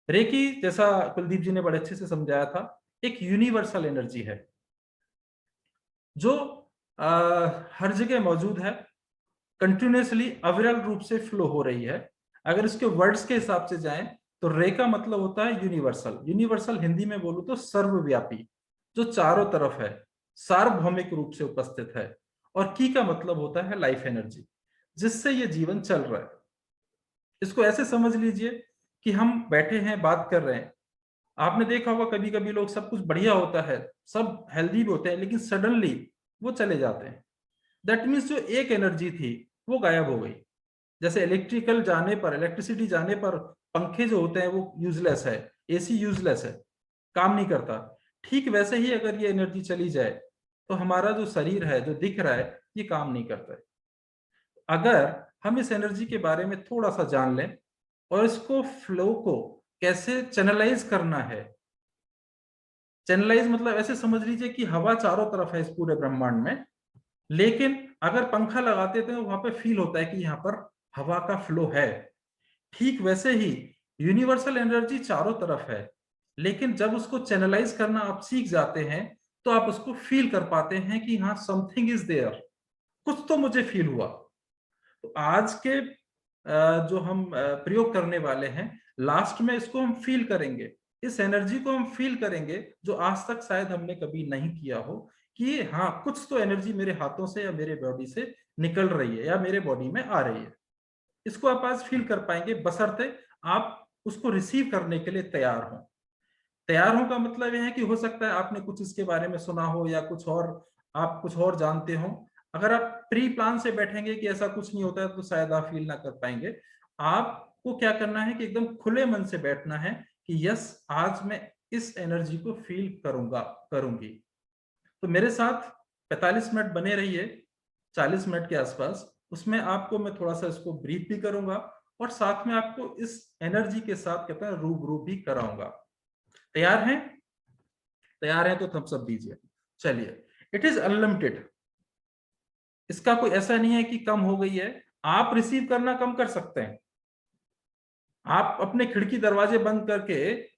Recce, जैसा कुलदीप जी ने बड़े अच्छे से समझाया था, एक यूनिवर्सल एनर्जी है जो हर जगह मौजूद है, कंटिन्यूसली अविरल रूप से फ्लो हो रही है। अगर इसके वर्ड्स के हिसाब से जाएं तो रे का मतलब होता है यूनिवर्सल। यूनिवर्सल हिंदी में बोलूं तो सर्वव्यापी, जो चारों तरफ है, सार्वभौमिक रूप से उपस्थित है। और की का मतलब होता है लाइफ एनर्जी, जिससे ये जीवन चल रहा है। इसको ऐसे समझ लीजिए कि हम बैठे हैं, बात कर रहे हैं। आपने देखा होगा कभी कभी लोग, सब कुछ बढ़िया होता है, सब हेल्दी भी होते हैं, लेकिन सडनली वो चले जाते हैं। दैट मीन्स जो एक एनर्जी थी वो गायब हो गई। जैसे इलेक्ट्रिकल जाने पर, इलेक्ट्रिसिटी जाने पर पंखे जो होते हैं वो यूजलेस है, एसी यूजलेस है, काम नहीं करता। ठीक वैसे ही अगर ये एनर्जी चली जाए तो हमारा जो शरीर है, जो दिख रहा है, ये काम नहीं करता है। अगर हम इस एनर्जी के बारे में थोड़ा सा जान लें और इसको, फ्लो को कैसे चैनलाइज करना है। चैनलाइज मतलब ऐसे समझ लीजिए कि हवा चारों तरफ है इस पूरे ब्रह्मांड में, लेकिन अगर पंखा लगाते थे तो वहां पे फील होता है कि यहाँ पर हवा का फ्लो है। ठीक वैसे ही यूनिवर्सल एनर्जी चारों तरफ है, लेकिन जब उसको चैनलाइज करना आप सीख जाते हैं तो आप उसको फील कर पाते हैं कि हाँ, समथिंग इज देयर, कुछ तो मुझे फील हुआ। तो आज के जो हम प्रयोग करने वाले हैं, लास्ट में इसको हम फील करेंगे, इस एनर्जी को हम फील करेंगे जो आज तक शायद हमने कभी नहीं किया हो, कि हाँ, कुछ तो एनर्जी मेरे हाथों से या मेरे बॉडी से निकल रही है या मेरे बॉडी में आ रही है। इसको आप आज फील कर पाएंगे, बशर्ते आप उसको रिसीव करने के लिए तैयार हो। तैयार हो का मतलब यह है कि हो सकता है आपने कुछ इसके बारे में सुना हो या कुछ और, आप कुछ और जानते हो। अगर आप प्री प्लान से बैठेंगे कि ऐसा कुछ नहीं होता है तो शायद आप फील ना कर पाएंगे। आपको क्या करना है कि एकदम खुले मन से बैठना है कि यस, आज मैं इस एनर्जी को फील करूंगा, करूंगी। तो मेरे साथ 45 मिनट बने रहिए, 40 मिनट के आसपास। उसमें आपको मैं थोड़ा सा इसको ब्रीफ भी करूंगा और साथ में आपको इस एनर्जी के साथ कहते हैं रूबरू भी कराऊंगा। तैयार हैं? तैयार हैं तो थम्स अप दीजिए। चलिए। It is unlimited. इसका कोई ऐसा नहीं है कि कम हो गई है। आप रिसीव करना कम कर सकते हैं, आप अपने खिड़की दरवाजे बंद करके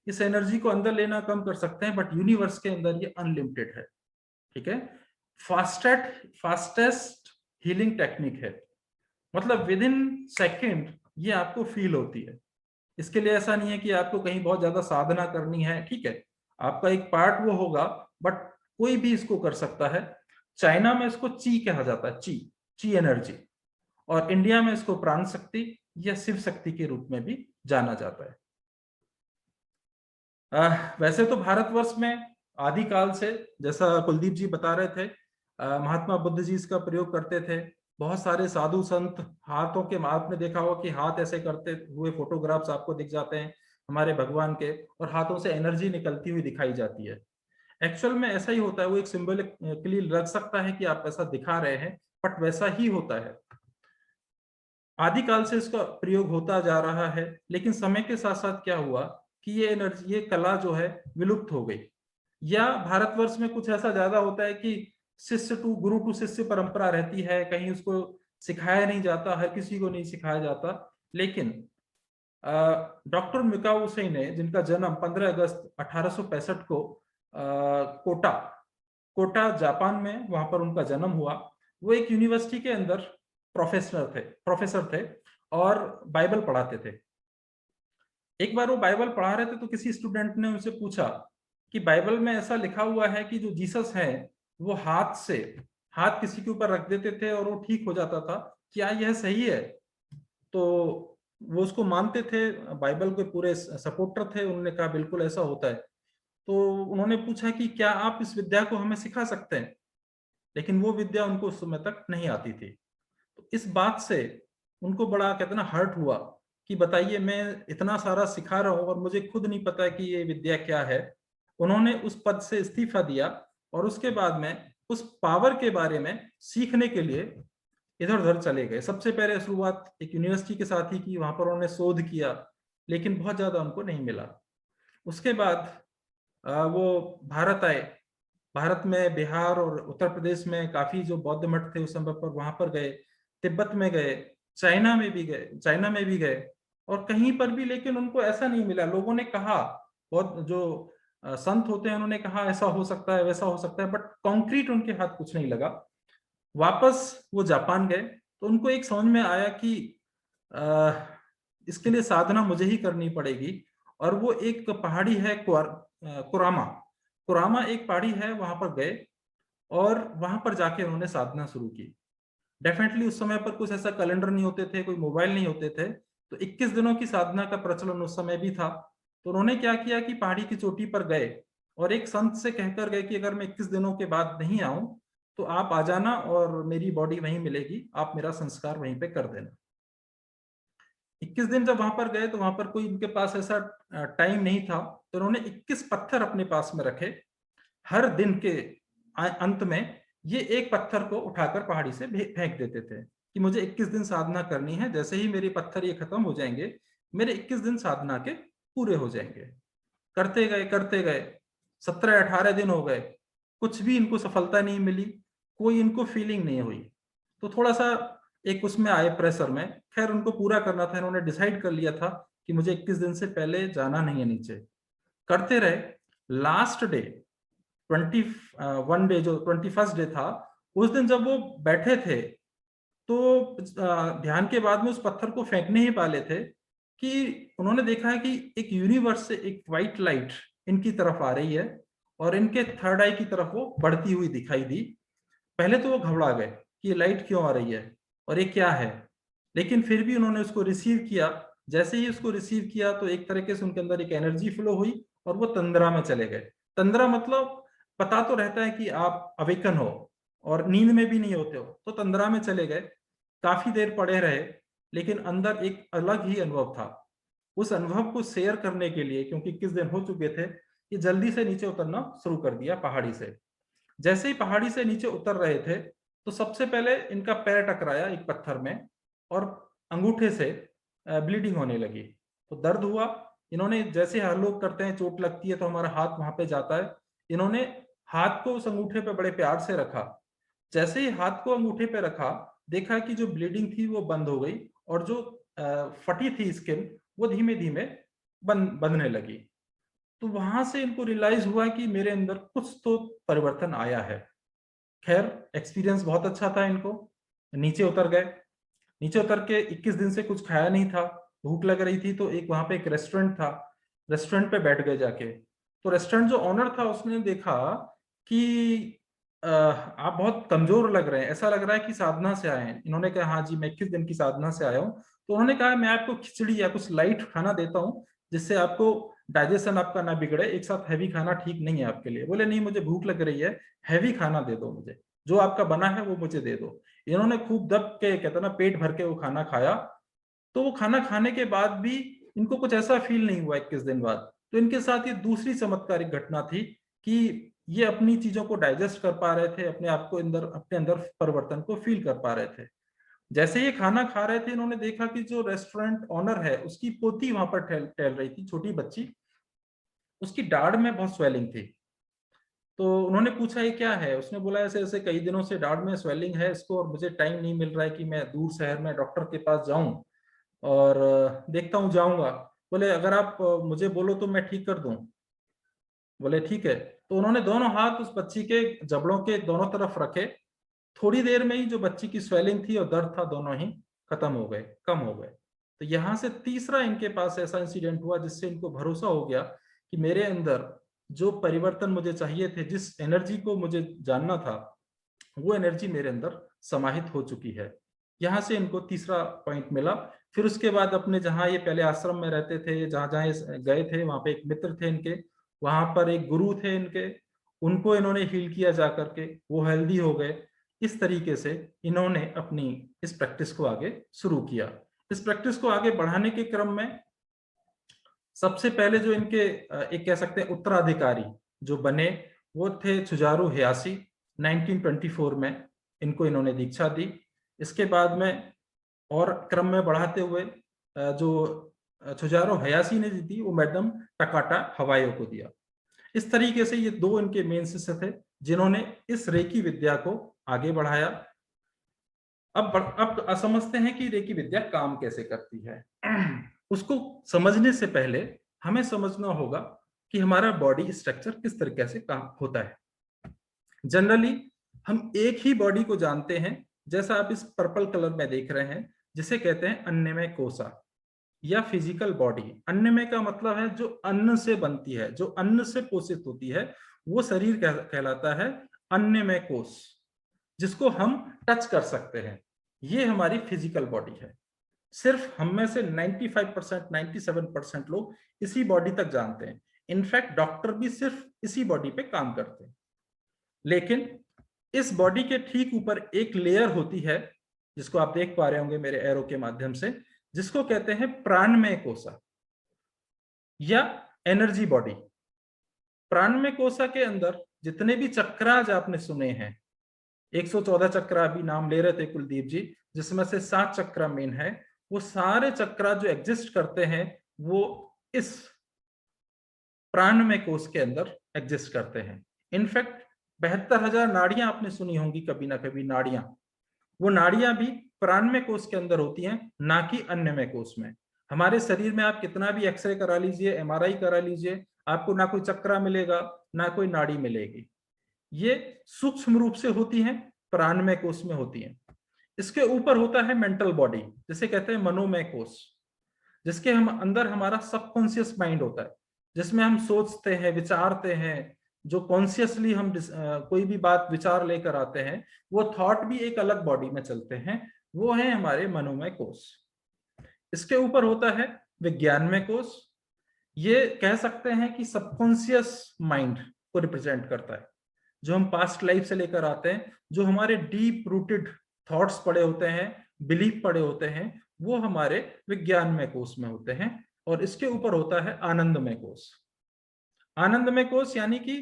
इस एनर्जी को अंदर लेना कम कर सकते हैं, बट यूनिवर्स के अंदर ये अनलिमिटेड है। ठीक है। फास्टेस्ट हीलिंग टेक्निक है, मतलब विद इन सेकेंड ये आपको फील होती है। इसके लिए ऐसा नहीं है कि आपको कहीं बहुत ज्यादा साधना करनी है। ठीक है, आपका एक पार्ट वो होगा, बट कोई भी इसको कर सकता है। चाइना में इसको ची कहा जाता है, ची, ची एनर्जी। और इंडिया में इसको प्राण शक्ति या शिव शक्ति के रूप में भी जाना जाता है। वैसे तो भारतवर्ष में आदिकाल से, जैसा कुलदीप जी बता रहे थे, महात्मा बुद्ध जी इसका प्रयोग करते थे। बहुत सारे साधु संत हाथों के, आपने देखा होगा कि हाथ ऐसे करते हुए फोटोग्राफ्स आपको दिख जाते हैं हमारे भगवान के, और हाथों से एनर्जी निकलती हुई दिखाई जाती है। एक्चुअल में ऐसा ही होता है, वो एक सिंबलिकली लग सकता है कि आप ऐसा दिखा रहे हैं, बट वैसा ही होता है। आदिकाल से इसका प्रयोग होता जा रहा है, लेकिन समय के साथ साथ क्या हुआ कि ये एनर्जी, ये कला जो है विलुप्त हो गई। या भारतवर्ष में कुछ ऐसा ज्यादा होता है कि शिष्य टू गुरु टू शिष्य परंपरा रहती है, कहीं उसको सिखाया नहीं जाता, हर किसी को नहीं सिखाया जाता। लेकिन डॉक्टर मिकाओ उसे ने, जिनका जन्म 15 अगस्त 1865 को कोटा, कोटा जापान में, वहां पर उनका जन्म हुआ। वो एक यूनिवर्सिटी के अंदर प्रोफेसर थे और बाइबल पढ़ाते थे। एक बार वो बाइबल पढ़ा रहे थे तो किसी स्टूडेंट ने उनसे पूछा कि बाइबल में ऐसा लिखा हुआ है कि जो जीसस है वो हाथ से, हाथ किसी के ऊपर रख देते थे और वो ठीक हो जाता था, क्या यह सही है? तो वो उसको मानते थे, बाइबल के पूरे सपोर्टर थे। उन्होंने कहा बिल्कुल ऐसा होता है। तो उन्होंने पूछा कि क्या आप इस विद्या को हमें सिखा सकते हैं? लेकिन वो विद्या उनको उस समय तक नहीं आती थी। तो इस बात से उनको बड़ा कहते ना हर्ट हुआ कि बताइए, मैं इतना सारा सिखा रहा हूं और मुझे खुद नहीं पता कि ये विद्या क्या है। उन्होंने उस पद से इस्तीफा दिया और उसके बाद में उस पावर के बारे में सीखने के लिए इधर उधर चले गए। सबसे पहले शुरुआत एक यूनिवर्सिटी के साथ ही की, वहां पर उन्होंने शोध किया, लेकिन बहुत ज्यादा उनको नहीं मिला। उसके बाद वो भारत आए। भारत में बिहार और उत्तर प्रदेश में काफी जो बौद्ध मठ थे उस समय पर, वहां पर गए, तिब्बत में गए, चाइना में भी गए, और कहीं पर भी लेकिन उनको ऐसा नहीं मिला। लोगों ने कहा, बहुत जो संत होते हैं उन्होंने कहा ऐसा हो सकता है, वैसा हो सकता है, बट कॉन्क्रीट उनके हाथ कुछ नहीं लगा। वापस वो जापान गए तो उनको एक समझ में आया कि अ, इसके लिए साधना मुझे ही करनी पड़ेगी। और वो एक पहाड़ी है कुरामा। कुरामा एक पहाड़ी है, वहां पर गए और वहां पर जाके उन्होंने साधना शुरू की। डेफिनेटली उस समय पर कुछ ऐसा कैलेंडर नहीं होते थे, कोई मोबाइल नहीं होते थे, तो 21 दिनों की साधना का प्रचलन उस समय भी था। तो उन्होंने क्या किया कि पहाड़ी की चोटी पर गए और एक संत से कहकर गए कि अगर मैं 21 दिनों के बाद नहीं आऊं तो आप आ जाना और मेरी बॉडी वहीं मिलेगी, आप मेरा संस्कार वहीं पे कर देना। 21 दिन जब वहां पर गए तो वहां पर कोई उनके पास ऐसा टाइम नहीं था, तो उन्होंने 21 पत्थर अपने पास में रखे। हर दिन के अंत में ये एक पत्थर को उठाकर पहाड़ी से फेंक देते थे कि मुझे 21 दिन साधना करनी है, जैसे ही मेरे पत्थर ये खत्म हो जाएंगे मेरे 21 दिन साधना के पूरे हो जाएंगे। करते गए करते गए, 17-18 दिन हो गए, कुछ भी इनको सफलता नहीं मिली, कोई इनको फीलिंग नहीं हुई। तो थोड़ा सा एक उसमें आए प्रेशर में। खैर उनको पूरा करना था, इन्होंने डिसाइड कर लिया था कि मुझे 21 दिन से पहले जाना नहीं है नीचे। करते रहे। लास्ट डे 21 डे, जो 21st डे था, उस दिन जब वो बैठे थे तो ध्यान के बाद में उस पत्थर को फेंकने ही वाले थे कि उन्होंने देखा है कि एक यूनिवर्स से एक व्हाइट लाइट इनकी तरफ आ रही है और इनके थर्ड आई की तरफ वो बढ़ती हुई दिखाई दी। पहले तो वो घबरा गए कि ये लाइट क्यों आ रही है और ये क्या है, लेकिन फिर भी उन्होंने उसको रिसीव किया। जैसे ही उसको रिसीव किया तो एक तरीके से उनके अंदर एक एनर्जी फ्लो हुई और वो तंद्रा में चले गए। तंद्रा मतलब पता तो रहता है कि आप अवेकन हो और नींद में भी नहीं होते हो, तो तंद्रा में चले गए। काफी देर पड़े रहे, लेकिन अंदर एक अलग ही अनुभव था। उस अनुभव को शेयर करने के लिए, क्योंकि किस दिन हो चुके थे, ये जल्दी से नीचे उतरना शुरू कर दिया पहाड़ी से। जैसे ही पहाड़ी से नीचे उतर रहे थे तो सबसे पहले इनका पैर टकराया एक पत्थर में और अंगूठे से ब्लीडिंग होने लगी। तो दर्द हुआ। इन्होंने, जैसे हर लोग करते हैं, चोट लगती है तो हमारा हाथ वहां पे जाता है, इन्होंने हाथ को उस अंगूठे पे बड़े प्यार से रखा। जैसे ही हाथ को अंगूठे पे रखा, देखा कि जो ब्लीडिंग थी वो बंद हो गई और जो फटी थी स्किन वो धीमे धीमे बंधने लगी। तो वहां से इनको रियलाइज हुआ कि मेरे अंदर कुछ तो परिवर्तन आया है। खैर एक्सपीरियंस बहुत अच्छा था इनको। नीचे उतर गए। नीचे उतर के 21 दिन से कुछ खाया नहीं था, भूख लग रही थी, तो एक वहां पे एक रेस्टोरेंट था, रेस्टोरेंट पे बैठ गए जाके। तो रेस्टोरेंट जो ऑनर था उसने देखा कि आप बहुत कमजोर लग रहे हैं, ऐसा लग रहा है कि साधना से आए हैं। इन्होंने कहा हाँ जी मैं 21 दिन की साधना से आया हूँ। तो उन्होंने कहा मैं आपको खिचड़ी या कुछ लाइट खाना देता हूँ जिससे आपको डाइजेशन आपका ना बिगड़े, एक साथ हैवी खाना ठीक नहीं है आपके लिए। बोले नहीं मुझे भूख लग रही है, हैवी खाना दे दो मुझे, जो आपका बना है वो मुझे दे दो। इन्होंने खूब दब के, कहते ना, पेट भर के वो खाना खाया। तो वो खाना खाने के बाद भी इनको कुछ ऐसा फील नहीं हुआ 21 दिन बाद। तो इनके साथ ये दूसरी चमत्कारिक घटना थी कि ये अपनी चीजों को डाइजेस्ट कर पा रहे थे, अपने आप को अंदर, अपने अंदर परिवर्तन को फील कर पा रहे थे। जैसे ये खाना खा रहे थे इन्होंने देखा कि जो रेस्टोरेंट ऑनर है उसकी पोती वहां पर टहल रही थी, छोटी बच्ची। उसकी दाढ़ में बहुत स्वेलिंग थी। तो उन्होंने पूछा ये क्या है, उसने बोला ऐसे ऐसे कई दिनों से दाढ़ में स्वेलिंग है इसको और मुझे टाइम नहीं मिल रहा है कि मैं दूर शहर में डॉक्टर के पास जाऊं, और देखता हूँ जाऊंगा। बोले अगर आप मुझे बोलो तो मैं ठीक कर दूं। बोले ठीक है। तो उन्होंने दोनों हाथ उस बच्ची के जबड़ों के दोनों तरफ रखे। थोड़ी देर में ही जो बच्ची की स्वेलिंग थी और दर्द था दोनों ही खत्म हो गए, कम हो गए। तो यहां से तीसरा इनके पास ऐसा इंसिडेंट हुआ जिससे इनको भरोसा हो गया कि मेरे अंदर जो परिवर्तन मुझे चाहिए थे, जिस एनर्जी को मुझे जानना था, वो एनर्जी मेरे अंदर समाहित हो चुकी है। यहाँ से इनको तीसरा पॉइंट मिला। फिर उसके बाद अपने, जहाँ ये पहले आश्रम में रहते थे, जहाँ जहाँ ये गए थे, वहां पे एक मित्र थे इनके, वहां पर एक गुरु थे इनके, उनको इन्होंने हील किया जा करके, वो हेल्दी हो गए। इस तरीके से इन्होंने अपनी इस प्रैक्टिस को आगे शुरू किया। इस प्रैक्टिस को आगे बढ़ाने के क्रम में सबसे पहले जो इनके एक कह सकते हैं उत्तराधिकारी जो बने, वो थे चुजारू हयासी। 1924 में इनको इन्होंने दीक्षा दी। इसके बाद में और क्रम में बढ़ाते हुए जो चुजारू हयासी ने दी थी वो मैडम टकाटा हवायो को दिया। इस तरीके से ये दो इनके मेन शिष्य थे जिन्होंने इस रेकी विद्या को आगे बढ़ाया। अब समझते हैं कि रेकी विद्या काम कैसे करती है। उसको समझने से पहले हमें समझना होगा कि हमारा बॉडी स्ट्रक्चर किस तरीके से काम होता है। जनरली हम एक ही बॉडी को जानते हैं, जैसा आप इस पर्पल कलर में देख रहे हैं, जिसे कहते हैं अन्नमय कोशा या फिजिकल बॉडी। अन्नमय का मतलब है जो अन्न से बनती है, जो अन्न से पोषित होती है, वो शरीर कहलाता है अन्नमय कोश, जिसको हम टच कर सकते हैं। ये हमारी फिजिकल बॉडी है। सिर्फ हम में से 95% 97% लोग इसी बॉडी तक जानते हैं। इनफैक्ट डॉक्टर भी सिर्फ इसी बॉडी पे काम करते हैं। लेकिन इस बॉडी के ठीक ऊपर एक लेयर होती है, जिसको आप देख पा रहे होंगे मेरे एरो के माध्यम से, जिसको कहते हैं प्राणमय कोशा या एनर्जी बॉडी। प्राणमय कोशा के अंदर जितने भी चक्राज आपने सुने हैं, 114 चक्र अभी नाम ले रहे थे कुलदीप जी, जिसमें से 7 चक्र मेन है, वो सारे चक्र जो एग्जिस्ट करते हैं वो इस प्राणमय कोश के अंदर एग्जिस्ट करते हैं। इनफैक्ट 72,000 नाड़ियां आपने सुनी होंगी कभी ना कभी, नाड़ियां, वो नाड़ियां भी प्राणमय कोश के अंदर होती हैं, ना कि अन्नमय कोश में। हमारे शरीर में आप कितना भी एक्सरे करा लीजिए, एमआरआई करा लीजिए, आपको ना कोई चक्रा मिलेगा ना कोई नाड़ी मिलेगी। ये सूक्ष्म रूप से होती हैं, प्राणमय कोश में होती हैं। इसके ऊपर होता है मेंटल बॉडी, जिसे कहते हैं मनोमय कोश, जिसके हम अंदर हमारा सबकॉन्शियस माइंड होता है, जिसमें हम सोचते हैं, विचारते हैं, जो कॉन्शियसली हम कोई भी बात विचार लेकर आते हैं, वो थॉट भी एक अलग बॉडी में चलते हैं, वो है हमारे मनोमय कोश। इसके ऊपर होता है विज्ञानमय कोश। ये कह सकते हैं कि सबकॉन्शियस माइंड को रिप्रेजेंट करता है, जो हम पास्ट लाइफ से लेकर आते हैं, जो हमारे डीप रूटेड थॉट्स पड़े होते हैं, बिलीफ पड़े होते हैं, वो हमारे विज्ञानमय कोश में होते हैं। और इसके ऊपर होता है आनंदमय कोश। आनंदमय कोश यानी कि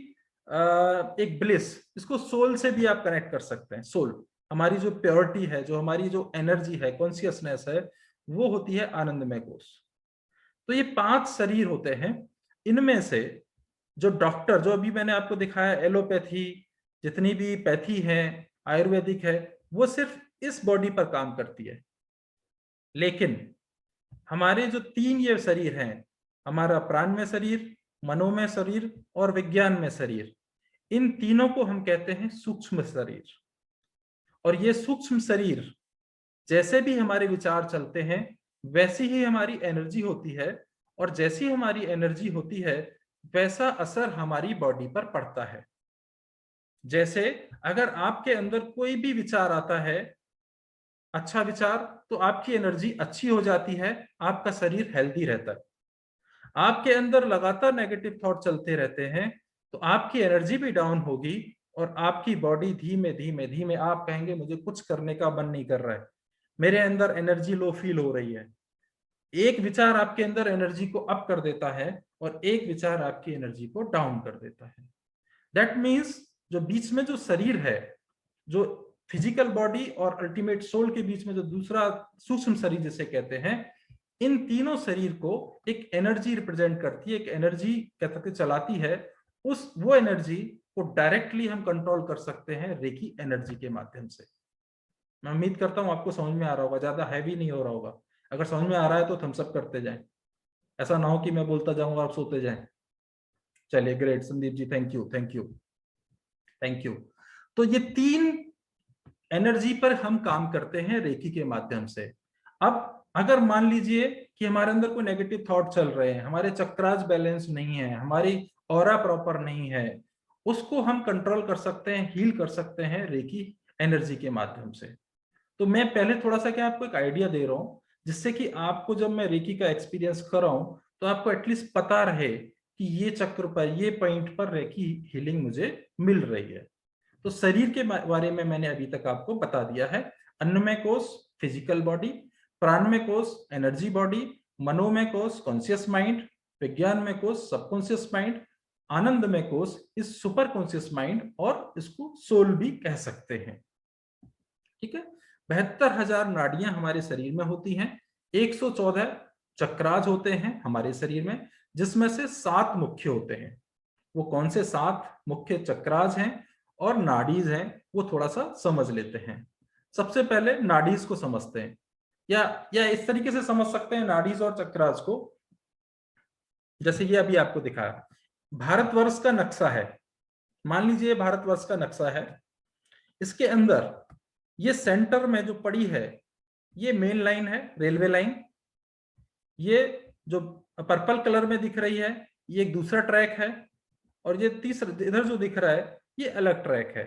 एक ब्लिस, इसको सोल से भी आप कनेक्ट कर सकते हैं। सोल, हमारी जो प्योरिटी है, जो हमारी जो एनर्जी है, कॉन्शियसनेस है, वो होती है आनंदमय कोश। तो ये 5 शरीर होते हैं। इनमें से जो डॉक्टर, जो अभी मैंने आपको दिखाया, एलोपैथी, जितनी भी पैथी है, आयुर्वेदिक है, वो सिर्फ इस बॉडी पर काम करती है। लेकिन हमारे जो 3 ये शरीर हैं, हमारा प्राणमय शरीर, मनोमय शरीर और विज्ञानमय शरीर, इन तीनों को हम कहते हैं सूक्ष्म शरीर। और ये सूक्ष्म शरीर जैसे भी हमारे विचार चलते हैं, वैसी ही हमारी एनर्जी होती है, और जैसी हमारी एनर्जी होती है वैसा असर हमारी बॉडी पर पड़ता है। जैसे अगर आपके अंदर कोई भी विचार आता है, अच्छा विचार, तो आपकी एनर्जी अच्छी हो जाती है, आपका शरीर हेल्दी रहता है। आपके अंदर लगातार नेगेटिव थॉट चलते रहते हैं, तो आपकी एनर्जी भी डाउन होगी, और आपकी बॉडी धीमे धीमे धीमे, आप कहेंगे मुझे कुछ करने का मन नहीं कर रहा है, मेरे अंदर एनर्जी लो फील हो रही है। एक विचार आपके अंदर एनर्जी को अप कर देता है, और एक विचार आपकी एनर्जी को डाउन कर देता है। दैट मीन्स जो बीच में जो शरीर है, जो फिजिकल बॉडी और अल्टीमेट सोल के बीच में जो दूसरा सूक्ष्म शरीर जिसे कहते हैं, इन तीनों शरीर को एक एनर्जी रिप्रेजेंट करती है, एक एनर्जी कहते चलाती है। वो एनर्जी को डायरेक्टली हम कंट्रोल कर सकते हैं रेकी एनर्जी के माध्यम से। मैं उम्मीद करता हूं आपको समझ में आ रहा होगा, ज्यादा हैवी नहीं हो रहा होगा। अगर समझ में आ रहा है तो थम्स अप करते जाएं, ऐसा ना हो कि मैं बोलता जाऊंगा आप सोते जाएं। चलिए, great Sandeep ji, thank you thank you thank you. तो ये 3 एनर्जी पर हम काम करते हैं रेकी के माध्यम से। अब अगर मान लीजिए कि हमारे अंदर कोई नेगेटिव थॉट चल रहे हैं, हमारे चक्रास बैलेंस नहीं है, हमारी ऑरा प्रॉपर नहीं है, उसको हम कंट्रोल कर सकते हैं, हील कर सकते हैं रेकी एनर्जी के माध्यम से। तो मैं पहले थोड़ा सा क्या आपको एक आइडिया दे रहा हूं, जिससे कि आपको जब मैं रेकी का एक्सपीरियंस कराऊं तो आपको एटलीस्ट पता रहे कि ये चक्र पर, ये पॉइंट पर रेकी हीलिंग मुझे मिल रही है। तो शरीर के बारे में मैंने अभी तक आपको बता दिया है। अन्नमय कोश फिजिकल बॉडी, प्राणमय कोश एनर्जी बॉडी, मनोमय कोश कॉन्शियस माइंड, विज्ञानमय कोश सबकॉन्शियस माइंड, आनंदमय कोश इस सुपर कॉन्शियस माइंड, और इसको सोल भी कह सकते हैं। ठीक है, 72,000 नाड़ियां हमारे शरीर में होती हैं, 114 चक्राज होते हैं हमारे शरीर में, जिसमें से 7 मुख्य होते हैं। वो कौन से 7 मुख्य चक्राज हैं और नाड़ीज हैं, वो थोड़ा सा समझ लेते हैं। सबसे पहले नाड़ीज को समझते हैं। या इस तरीके से समझ सकते हैं नाड़ीज और चक्रास को, जैसे ये अभी आपको दिखाया भारतवर्ष का नक्शा है। मान लीजिए भारतवर्ष का नक्शा है, इसके अंदर ये सेंटर में जो पड़ी है ये मेन लाइन है, रेलवे लाइन। ये जो पर्पल कलर में दिख रही है ये एक दूसरा ट्रैक है, और ये तीसरा इधर जो दिख रहा है ये अलग ट्रैक है।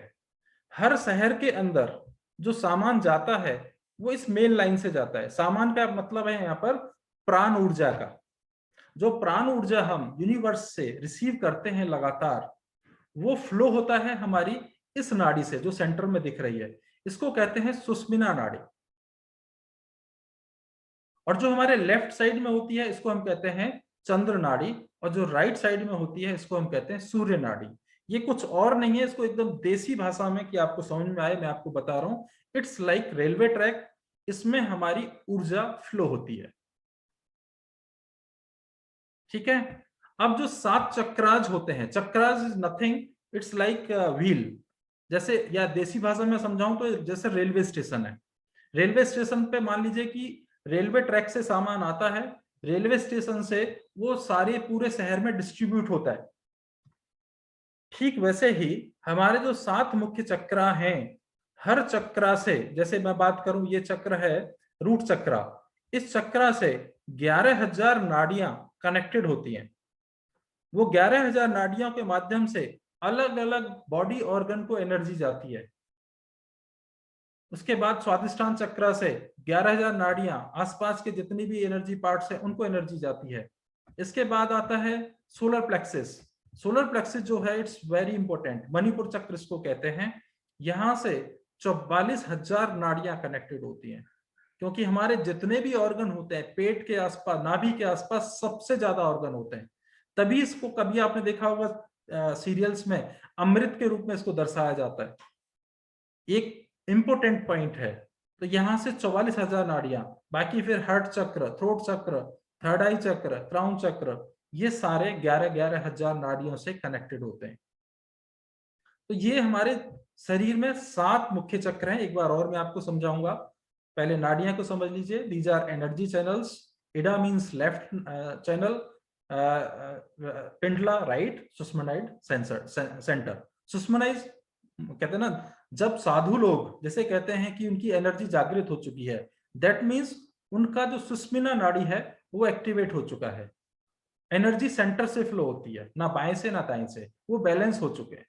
हर शहर के अंदर जो सामान जाता है वो इस मेन लाइन से जाता है। सामान का मतलब है यहाँ पर प्राण ऊर्जा का। जो प्राण ऊर्जा हम यूनिवर्स से रिसीव करते हैं लगातार, वो फ्लो होता है हमारी इस नाड़ी से जो सेंटर में दिख रही है। इसको कहते हैं सुषुम्ना नाड़ी। और जो हमारे लेफ्ट साइड में होती है इसको हम कहते हैं चंद्र नाड़ी, और जो राइट साइड में होती है इसको हम कहते हैं सूर्य नाड़ी। ये कुछ और नहीं है, इसको एकदम देसी भाषा में कि आपको समझ में आए मैं आपको बता रहा हूं। इट्स लाइक रेलवे ट्रैक, इसमें हमारी ऊर्जा फ्लो होती है। ठीक है। अब जो 7 चक्राज होते हैं, chakras is nothing, it's like wheel. जैसे या देसी भाषा में समझाऊं तो जैसे रेलवे स्टेशन है। रेलवे स्टेशन पे मान लीजिए कि रेलवे ट्रैक से सामान आता है, रेलवे स्टेशन से वो सारे पूरे शहर में डिस्ट्रीब्यूट होता है। ठीक वैसे ही हमारे जो 7 मुख्य चक्रा हैं, हर चक्रा से, जैसे मैं बात करूं ये चक्र है रूट चक्रा, इस चक्रा से 11,000 नाड़ियां कनेक्टेड होती हैं। वो 11,000 नाड़ियों के माध्यम से अलग अलग बॉडी ऑर्गन को एनर्जी जाती है। उसके बाद स्वादिष्टान चक्र से 11,000 नाड़ियां आसपास के जितनी भी एनर्जी पार्ट्स हैं उनको एनर्जी जाती है। इसके बाद आता है सोलर प्लेक्सिस। सोलर प्लेक्सिस जो है इट्स वेरी इंपॉर्टेंट, मणिपुर चक्र इसको कहते हैं। यहां से 44,000 नाड़ियां कनेक्टेड होती हैं, क्योंकि हमारे जितने भी ऑर्गन होते हैं पेट के आसपास, नाभि के आसपास सबसे ज्यादा ऑर्गन होते हैं। तभी इसको कभी आपने देखा होगा सीरियल्स में अमृत के रूप में इसको दर्शाया जाता है। एक इंपोर्टेंट पॉइंट है। तो यहां से 44,000 नाड़ियां, बाकी फिर हार्ट चक्र, थ्रोट चक्र, थर्ड आई चक्र, क्राउन चक्र, ये सारे 11,000 नाड़ियों से कनेक्टेड होते हैं। तो ये हमारे शरीर में 7 मुख्य चक्र हैं। एक बार और मैं आपको समझाऊंगा। पहले नाड़ियां को समझ लीजिए। These are energy channels. Ida means left channel, Pingala right, सुषमनाइड सेंटर। सुषमनाइज कहते हैं ना, जब साधु लोग जैसे कहते हैं कि उनकी एनर्जी जागृत हो चुकी है, दैट मीन्स उनका जो सुषुम्ना नाड़ी है वो एक्टिवेट हो चुका है। एनर्जी सेंटर से फ्लो होती है, ना बाएं से ना दाएं से, वो बैलेंस हो चुके हैं।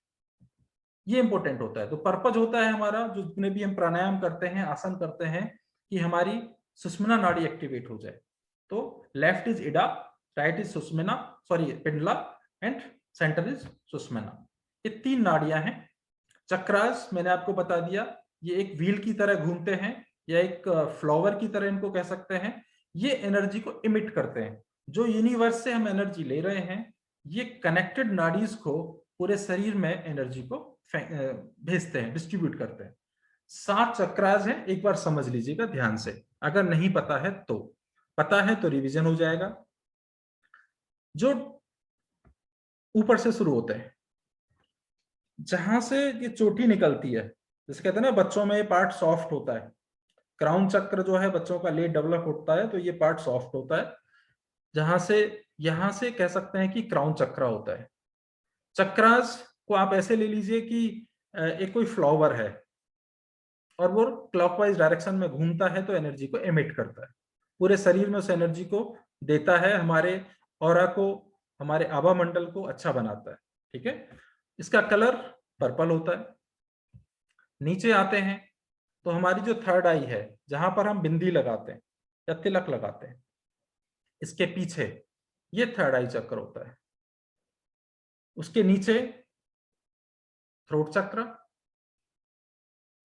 ये इंपॉर्टेंट होता है। तो पर्पज होता है हमारा, जो जितने भी हम प्राणायाम करते हैं, आसन करते हैं, कि हमारी सुषुम्ना नाड़ी एक्टिवेट हो जाए। तो left is Ida, right is Sushumna, sorry Pingala, and center is Sushumna. ये 3 नाड़ियां हैं। चक्रास मैंने आपको बता दिया, ये एक व्हील की तरह घूमते हैं या एक फ्लावर की तरह इनको कह सकते हैं। ये एनर्जी को इमिट करते हैं। जो यूनिवर्स से हम एनर्जी ले रहे हैं, ये कनेक्टेड नाड़ीज को पूरे शरीर में एनर्जी को भेजते हैं, डिस्ट्रीब्यूट करते हैं। 7 चक्रास हैं, एक बार समझ लीजिएगा ध्यान से। अगर नहीं पता है तो, पता है तो रिवीजन हो जाएगा। जो ऊपर से शुरू होते हैं, जहां से ये चोटी निकलती है, जैसे कहते हैं ना बच्चों में ये पार्ट सॉफ्ट होता है। क्राउन चक्र जो है बच्चों का लेट डेवलप होता है, तो ये पार्ट सॉफ्ट होता है। जहां से यहां से कह सकते हैं कि क्राउन चक्र होता है। चक्रास को आप ऐसे ले लीजिए कि एक कोई फ्लावर है और वो क्लॉकवाइज डायरेक्शन में घूमता है तो एनर्जी को एमिट करता है, पूरे शरीर में उस एनर्जी को देता है, हमारे ऑरा को, हमारे आभा मंडल को अच्छा बनाता है। ठीक है। इसका कलर पर्पल होता है। नीचे आते हैं तो हमारी जो थर्ड आई है, जहां पर हम बिंदी लगाते हैं या तिलक लगाते हैं, इसके पीछे ये थर्ड आई चक्र होता है। उसके नीचे थ्रोट चक्र,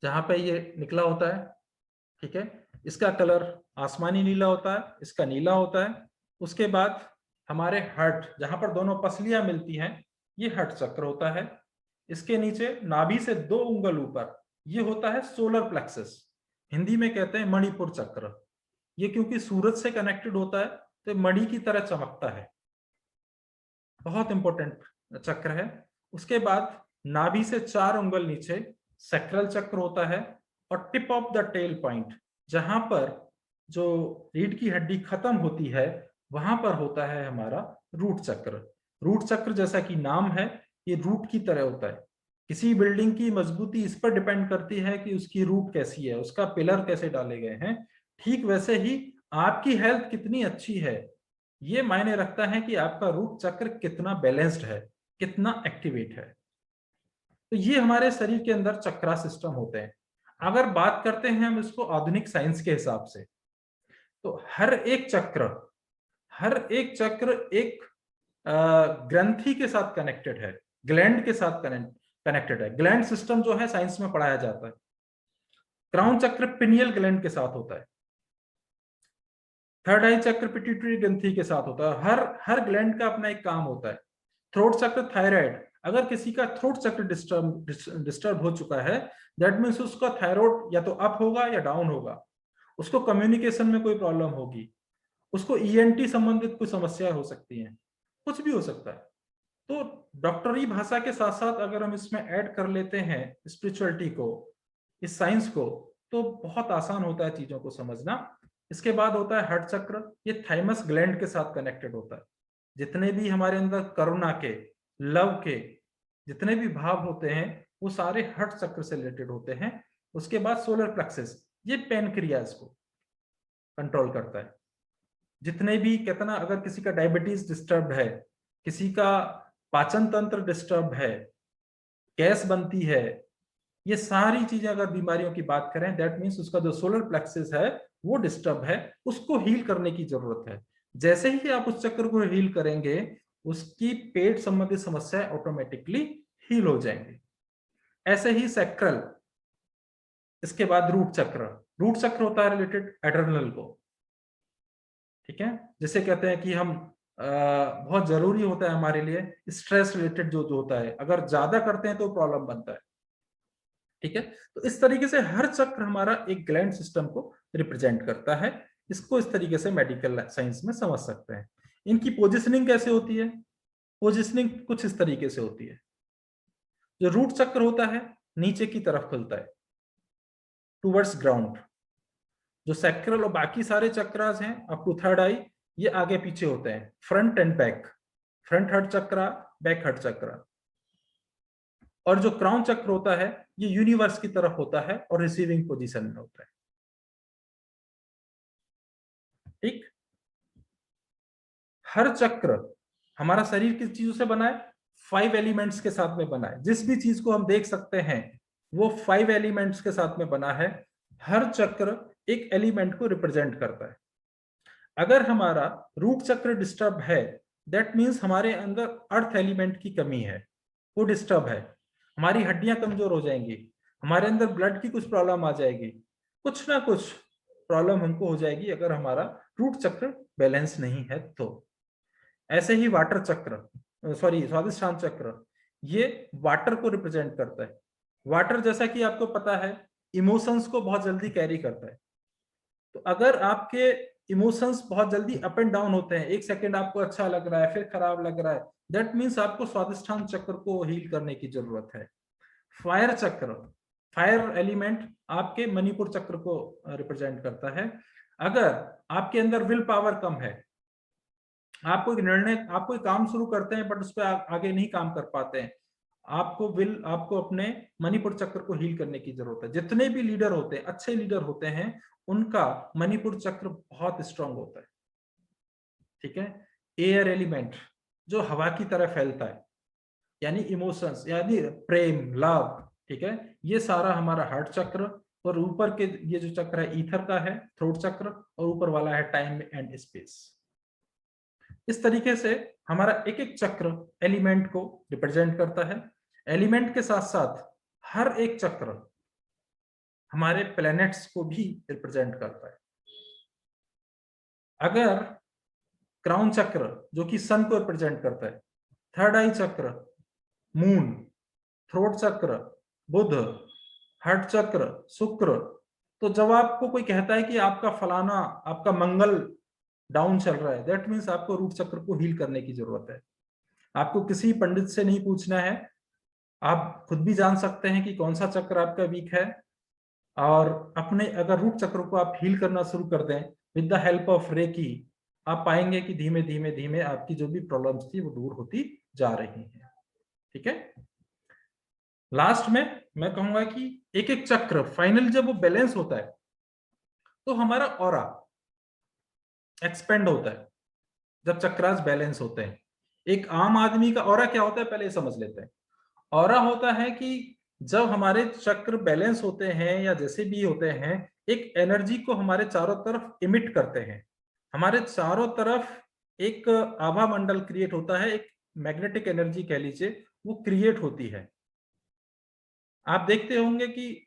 जहां पे ये निकला होता है। ठीक है। इसका कलर आसमानी नीला होता है, इसका नीला होता है। उसके बाद हमारे हार्ट, जहां पर दोनों पसलियां मिलती हैं, ये हार्ट चक्र होता है। इसके नीचे नाभि से 2 उंगल ऊपर ये होता है सोलर प्लेक्सस, हिंदी में कहते हैं मणिपुर चक्र। ये क्योंकि सूरज से कनेक्टेड होता है तो मणि की तरह चमकता है, बहुत इंपॉर्टेंट चक्र है। उसके बाद नाभि से 4 उंगल नीचे सैक्रल चक्र होता है, और tip of the tail point, जहां पर जो रीढ़ की हड्डी खत्म होती है वहां पर होता है हमारा रूट चक्र। रूट चक्र जैसा कि नाम है, ये रूट की तरह होता है। किसी बिल्डिंग की मजबूती इस पर डिपेंड करती है कि उसकी रूट कैसी है, उसका पिलर कैसे डाले गए हैं। ठीक वैसे ही आपकी हेल्थ कितनी अच्छी है, ये मायने रखता है कि आपका रूट चक्र कितना बैलेंस्ड है, कितना एक्टिवेट है। तो ये हमारे शरीर के अंदर चक्रा सिस्टम होते हैं। अगर बात करते हैं हम इसको आधुनिक साइंस के हिसाब से, तो हर एक चक्र एक ग्रंथि के साथ कनेक्टेड है, ग्लैंड के साथ कनेक्टेड है। ग्लैंड सिस्टम जो है साइंस में पढ़ाया जाता है। क्राउन चक्र पिनियल ग्लैंड के साथ होता है। थर्ड आई चक्र पिट्यूटरी ग्रंथि के साथ होता है। हर ग्लैंड का अपना एक काम होता है। थ्रोट चक्र थायराइड, अगर किसी का थ्रोट चक्र डिस्टर्ब हो चुका है, दैट मीन्स उसका थायराइड या तो अप होगा या डाउन होगा, उसको कम्युनिकेशन में कोई प्रॉब्लम होगी, उसको ईएनटी संबंधित कोई समस्या हो सकती है, कुछ भी हो सकता है। तो डॉक्टरी भाषा के साथ साथ अगर हम इसमें ऐड कर लेते हैं स्पिरिचुअलिटी को, इस साइंस को, तो बहुत आसान होता है चीजों को समझना। इसके बाद होता है हार्ट चक्र, ये थाइमस ग्लैंड के साथ कनेक्टेड होता है। जितने भी हमारे अंदर करुणा के, लव के जितने भी भाव होते हैं वो सारे हार्ट चक्र से रिलेटेड होते हैं। उसके बाद सोलर प्लेक्सस, ये पैनक्रियाज को कंट्रोल करता है। जितने भी कहते ना, अगर किसी का डायबिटीज डिस्टर्ब है, किसी का पाचन तंत्र डिस्टर्ब है, गैस बनती है, ये सारी चीजें अगर बीमारियों की बात करें, दैट मीन्स उसका जो सोलर प्लेक्सस है वो डिस्टर्ब है, उसको हील करने की जरूरत है। जैसे ही आप उस चक्र को हील करेंगे, उसकी पेट संबंधी समस्याएं ऑटोमेटिकली हील हो जाएंगी। ऐसे ही सैक्रल, इसके बाद रूट चक्र होता है रिलेटेड एड्रेनल को। ठीक है, जिसे कहते हैं कि हम बहुत जरूरी होता है हमारे लिए स्ट्रेस रिलेटेड जो होता है, अगर ज्यादा करते हैं तो प्रॉब्लम बनता है। ठीक है, तो इस तरीके से हर चक्र हमारा एक ग्लैंड सिस्टम को रिप्रेजेंट करता है। इसको इस तरीके से मेडिकल साइंस में समझ सकते हैं। इनकी पोजिशनिंग कैसे होती है? पोजिशनिंग कुछ इस तरीके से होती है। जो रूट चक्र होता है नीचे की तरफ खुलता है, टूवर्ड्स ग्राउंड। जो सैक्रल और बाकी सारे चक्रास हैं अप टू थर्ड आई, ये आगे पीछे होते हैं, front and back, front heart chakra, back heart chakra. और जो क्राउन चक्र होता है ये यूनिवर्स की तरफ होता है और रिसीविंग पोजीशन में होता है। ठीक, हर चक्र हमारा शरीर किस चीजों से बना है? 5 एलिमेंट्स के साथ में बना है। जिस भी चीज को हम देख सकते हैं वो 5 एलिमेंट्स के साथ में बना है। हर चक्र एक एलिमेंट को रिप्रेजेंट करता है। अगर हमारा रूट चक्र डिस्टर्ब है, दैट मीन्स हमारे अंदर अर्थ एलिमेंट की कमी है, वो डिस्टर्ब है। हमारी हड्डियां कमजोर हो जाएंगी, हमारे अंदर ब्लड की कुछ प्रॉब्लम आ जाएगी, कुछ ना कुछ प्रॉब्लम हमको हो जाएगी अगर हमारा रूट चक्र बैलेंस नहीं है तो। ऐसे ही वाटर चक्र, स्वादिष्ठान चक्र, ये वाटर को रिप्रेजेंट करता है। वाटर जैसा कि आपको पता है इमोशंस को बहुत जल्दी कैरी करता है। तो अगर आपके इमोशंस बहुत जल्दी अप एंड डाउन होते हैं, एक सेकंड आपको अच्छा लग रहा है फिर खराब लग रहा है, दैट मीन्स आपको स्वादिष्ठान चक्र को हील करने की जरूरत है। फायर चक्र, फायर एलिमेंट आपके मणिपुर चक्र को रिप्रेजेंट करता है। अगर आपके अंदर विल पावर कम है, आप कोई काम शुरू करते हैं बट उस पर आगे नहीं काम कर पाते हैं, आपको अपने मणिपुर चक्र को हील करने की जरूरत है। जितने भी लीडर होते हैं, अच्छे लीडर होते हैं, उनका मणिपुर चक्र बहुत स्ट्रांग होता है। ठीक है, एयर एलिमेंट जो हवा की तरह फैलता है, यानी इमोशंस, यानी प्रेम, लव। ठीक है, ये सारा हमारा हार्ट चक्र। और ऊपर के ये जो चक्र है ईथर का है, थ्रोट चक्र, और ऊपर वाला है टाइम एंड स्पेस। इस तरीके से हमारा एक एक चक्र एलिमेंट को रिप्रेजेंट करता है। एलिमेंट के साथ साथ हर एक चक्र हमारे प्लैनेट्स को भी रिप्रेजेंट करता है। अगर क्राउन चक्र जो कि सन को रिप्रेजेंट करता है, थर्ड आई चक्र मून, थ्रोट चक्र बुध, हार्ट चक्र शुक्र, तो जब आपको कोई कहता है कि आपका फलाना, आपका मंगल डाउन चल रहा है, दैट मीन्स आपको रूट चक्र को हील करने की जरूरत है। आपको किसी पंडित से नहीं पूछना है, आप खुद भी जान सकते हैं कि कौन सा चक्र आपका वीक है। और अपने अगर रूट चक्र को आप हील करना शुरू कर दें, with the help of reiki आप पाएंगे कि धीमे धीमे धीमे आपकी जो भी प्रॉब्लम्स थी वो दूर होती जा रही हैं। ठीक है, लास्ट में मैं कहूंगा कि एक एक चक्र फाइनल जब वो बैलेंस होता है तो हमारा ऑरा एक्सपेंड होता है। जब चक्रास बैलेंस होते हैं, एक आम आदमी का ऑरा क्या होता है पहले समझ लेते हैं। ऑरा होता है कि जब हमारे चक्र बैलेंस होते हैं या जैसे भी होते हैं, एक एनर्जी को हमारे चारों तरफ इमिट करते हैं। हमारे चारों तरफ एक आभा मंडल क्रिएट होता है, एक मैग्नेटिक एनर्जी कह लीजिए वो क्रिएट होती है। आप देखते होंगे कि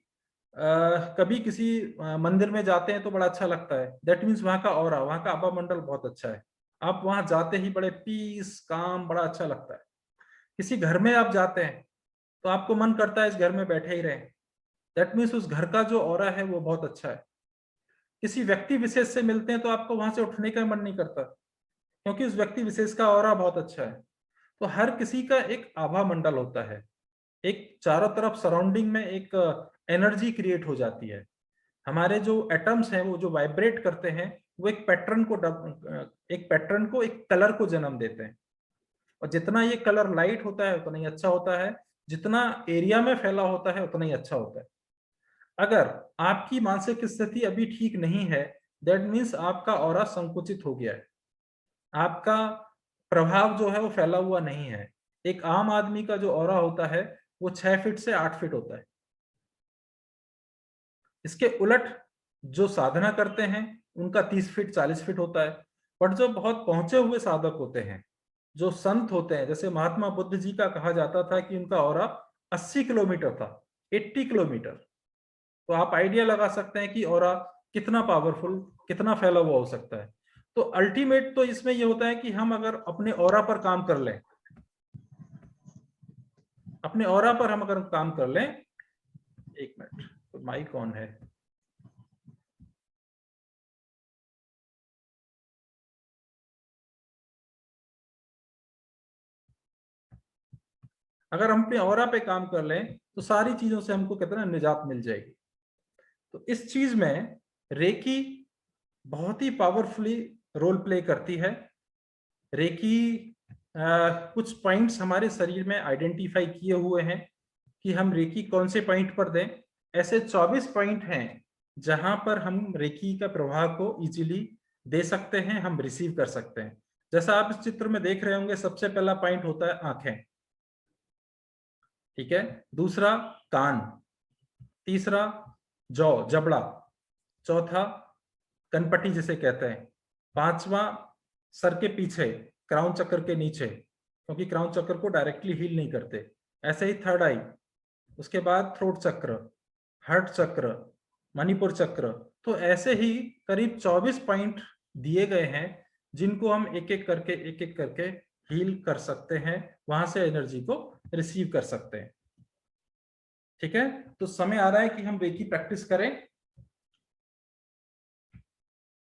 कभी किसी मंदिर में जाते हैं तो बड़ा अच्छा लगता है, दैट मीन्स वहां का ऑरा, वहां का आभा मंडल बहुत अच्छा है। आप वहां जाते ही बड़े पीस काम बड़ा अच्छा लगता है। किसी घर में आप जाते हैं तो आपको मन करता है इस घर में बैठे ही रहें, दैट मीन्स उस घर का जो ऑरा है वो बहुत अच्छा है। किसी व्यक्ति विशेष से मिलते हैं तो आपको वहां से उठने का मन नहीं करता, क्योंकि उस व्यक्ति विशेष का ऑरा बहुत अच्छा है। तो हर किसी का एक आभा मंडल होता है, एक चारों तरफ सराउंडिंग में एक एनर्जी क्रिएट हो जाती है। हमारे जो एटम्स हैं वो जो वाइब्रेट करते हैं वो एक पैटर्न को एक कलर को जन्म देते हैं। और जितना ये कलर लाइट होता है उतना ही अच्छा होता है, जितना एरिया में फैला होता है उतना ही अच्छा होता है। अगर आपकी मानसिक स्थिति अभी ठीक नहीं है, दैट मीन्स आपका ऑरा संकुचित हो गया है, आपका प्रभाव जो है वो फैला हुआ नहीं है। एक आम आदमी का जो ऑरा होता है वो 6 फीट से 8 फीट होता है। इसके उलट जो साधना करते हैं उनका 30 फीट 40 फीट होता है। बट जो बहुत पहुंचे हुए साधक होते हैं, जो संत होते हैं, जैसे महात्मा बुद्ध जी का कहा जाता था कि उनका ऑरा 80 किलोमीटर था, 80 किलोमीटर। तो आप आइडिया लगा सकते हैं कि ऑरा कितना पावरफुल, कितना फैला हुआ हो सकता है। तो अल्टीमेट तो इसमें ये होता है कि हम अगर अपने ऑरा पर काम कर लें, अपने ऑरा पर हम अगर काम कर लें, एक मिनट, तो माइक ऑन है। अगर हम अपने ऑरा पे काम कर लें तो सारी चीजों से हमको कितना निजात मिल जाएगी। तो इस चीज में रेकी बहुत ही पावरफुली रोल प्ले करती है। रेकी कुछ पॉइंट्स हमारे शरीर में आइडेंटिफाई किए हुए हैं कि हम रेकी कौन से पॉइंट पर दें। ऐसे 24 पॉइंट हैं जहां पर हम रेकी का प्रभाव को इजीली दे सकते हैं, हम रिसीव कर सकते हैं। जैसा आप इस चित्र में देख रहे होंगे, सबसे पहला पॉइंट होता है आंखें, ठीक है, दूसरा कान, तीसरा जौ जबड़ा, चौथा कनपटी जिसे कहते हैं, पांचवा सर के पीछे क्राउन चक्र के नीचे, क्योंकि क्राउन चक्र को डायरेक्टली हील नहीं करते। ऐसे ही थर्ड आई, उसके बाद थ्रोट चक्र, हार्ट चक्र, मणिपुर चक्र। तो ऐसे ही करीब 24 पॉइंट दिए गए हैं जिनको हम एक एक करके हील कर सकते हैं, वहां से एनर्जी को रिसीव कर सकते हैं। ठीक है, तो समय आ रहा है कि हम रेकी प्रैक्टिस करें।